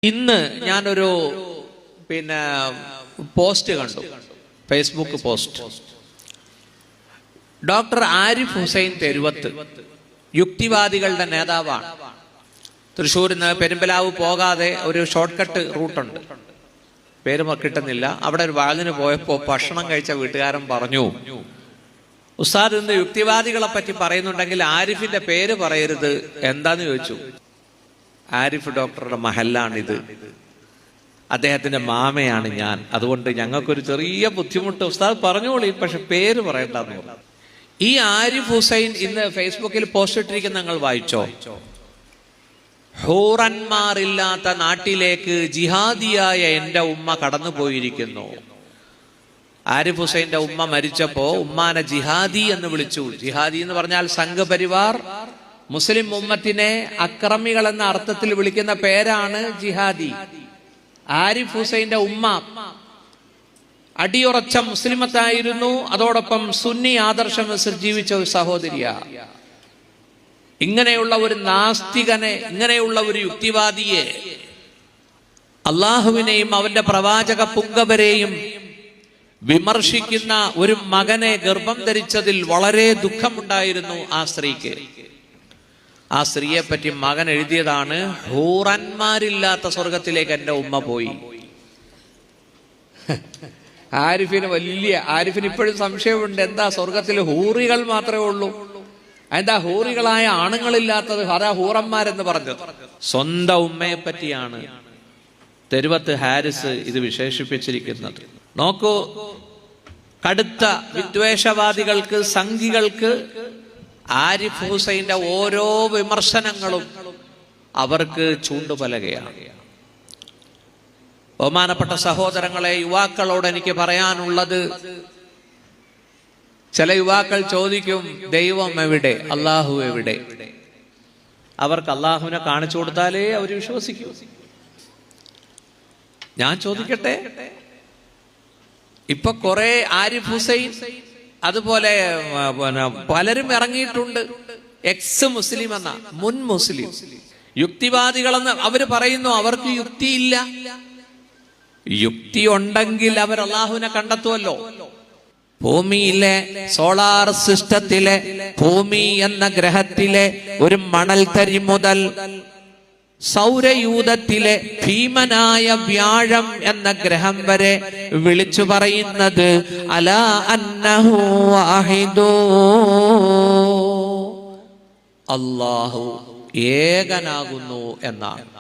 ഇന്ന് ഞാനൊരു പോസ്റ്റ് കണ്ടു, Facebook post. Doctor Arif Hussain Theruvath യുക്തിവാദികളുടെ നേതാവാണ്. തൃശ്ശൂരിൽ നിന്ന് പെരുമ്പലാവ് പോകാതെ ഒരു ഷോർട്ട് കട്ട് റൂട്ടുണ്ട്, പേര് കിട്ടുന്നില്ല. അവിടെ ഒരു വാളിന് പോയപ്പോൾ ഭക്ഷണം കഴിച്ച വീട്ടുകാരൻ പറഞ്ഞു, ഉസ്താദ് ഇന്ന് യുക്തിവാദികളെ പറ്റി പറയുന്നുണ്ടെങ്കിൽ ആരിഫിന്റെ പേര് പറയരുത്, എന്താന്ന് ചോദിച്ചു. ആരിഫ് ഡോക്ടറുടെ മഹല്ലാണിത്, അദ്ദേഹത്തിന്റെ മാമയാണ് ഞാൻ, അതുകൊണ്ട് ഞങ്ങൾക്കൊരു ചെറിയ ബുദ്ധിമുട്ട്, ഉസ്താദ് പറഞ്ഞോളി, പക്ഷെ പേര് പറയണ്ടെന്ന് പറഞ്ഞു. ഈ ആരിഫ് ഹുസൈൻ ഇന്ന് ഫേസ്ബുക്കിൽ പോസ്റ്റ് ഇട്ടിരിക്കുന്ന നിങ്ങൾ വായിച്ചോ? ഹൂറന്മാരില്ലാത്ത നാട്ടിലേക്ക് ജിഹാദിയായ എന്റെ ഉമ്മ കടന്നു പോയിരിക്കുന്നു. ആരിഫ് ഹുസൈന്റെ ഉമ്മ മരിച്ചപ്പോ ഉമ്മാനെ ജിഹാദി എന്ന് വിളിച്ചു. ജിഹാദി എന്ന് പറഞ്ഞാൽ സംഘപരിവാർ, മുസ്ലിം ഉമ്മത്തിനെ അക്രമികൾ എന്ന അർത്ഥത്തിൽ വിളിക്കുന്ന പേരാണ് ജിഹാദി. ആരിഫ് ഹുസൈന്റെ ഉമ്മ അടിയുറച്ച മുസ്ലിമത്തായിരുന്നു, അതോടൊപ്പം സുന്നി ആദർശം ജീവിച്ച ഒരു സഹോദരിയാ. ഇങ്ങനെയുള്ള ഒരു നാസ്തികനെ, ഇങ്ങനെയുള്ള ഒരു യുക്തിവാദിയെ, അള്ളാഹുവിനെയും അവന്റെ പ്രവാചക പുങ്കവരെയും വിമർശിക്കുന്ന ഒരു മകനെ ഗർഭം ധരിച്ചതിൽ വളരെ ദുഃഖമുണ്ടായിരുന്നു ആ സ്ത്രീക്ക്. ആ സ്ത്രീയെ പറ്റി മകൻ എഴുതിയതാണ്, ഹൂറന്മാരില്ലാത്ത സ്വർഗത്തിലേക്ക് എന്റെ ഉമ്മ പോയി. ആരിഫിന് ഇപ്പോഴും സംശയമുണ്ട്, എന്താ സ്വർഗത്തിൽ ഹൂറികൾ മാത്രമേ ഉള്ളൂ, എന്താ ഹൂറികളായ ആണുങ്ങളില്ലാത്തത്, അതാ ഹൂറന്മാരെന്ന് പറഞ്ഞത്. സ്വന്തം ഉമ്മയെ പറ്റിയാണ് തെരുവത്ത് ഹാരിസ് ഇത് വിശേഷിപ്പിച്ചിരിക്കുന്നത്. നോക്കൂ, കടുത്ത വിദ്വേഷവാദികൾക്ക്, സംഘികൾക്ക് ആരിഫ് ഹുസൈന്റെ ഓരോ വിമർശനങ്ങളും അവർക്ക് ചൂണ്ടുപലകയാണ്. ബഹുമാനപ്പെട്ട സഹോദരങ്ങളെ, യുവാക്കളോട് എനിക്ക് പറയാനുള്ളത്, ചില യുവാക്കൾ ചോദിക്കും, ദൈവം എവിടെ, അള്ളാഹു എവിടെ? അവർക്ക് അള്ളാഹുവിനെ കാണിച്ചു കൊടുത്താലേ അവർ വിശ്വസിക്കൂ. ഞാൻ ചോദിക്കട്ടെ, ഇപ്പൊ കുറെ ആരിഫ് ഹുസൈൻ അതുപോലെ പലരും ഇറങ്ങിയിട്ടുണ്ട്, എക്സ് മുസ്ലിം എന്ന, മുൻ മുസ്ലിം യുക്തിവാദികളെന്ന് അവര് പറയുന്നു. അവർക്ക് യുക്തിയില്ല. യുക്തി ഉണ്ടെങ്കിൽ അവർ അള്ളാഹുവിനെ കണ്ടെത്തുമല്ലോ. ഭൂമിയിലെ സോളാർ സിസ്റ്റത്തിലെ ഭൂമി എന്ന ഗ്രഹത്തിലെ ഒരു മണൽത്തരി മുതൽ സൗരയൂഥത്തിലെ ഭീമനായ വ്യാഴം എന്ന ഗ്രഹം വരെ വിളിച്ചു പറയുന്നത് അലാ അന്നഹു വാഹിദു, അല്ലാഹു ഏകനാകുന്നു എന്നാണ്.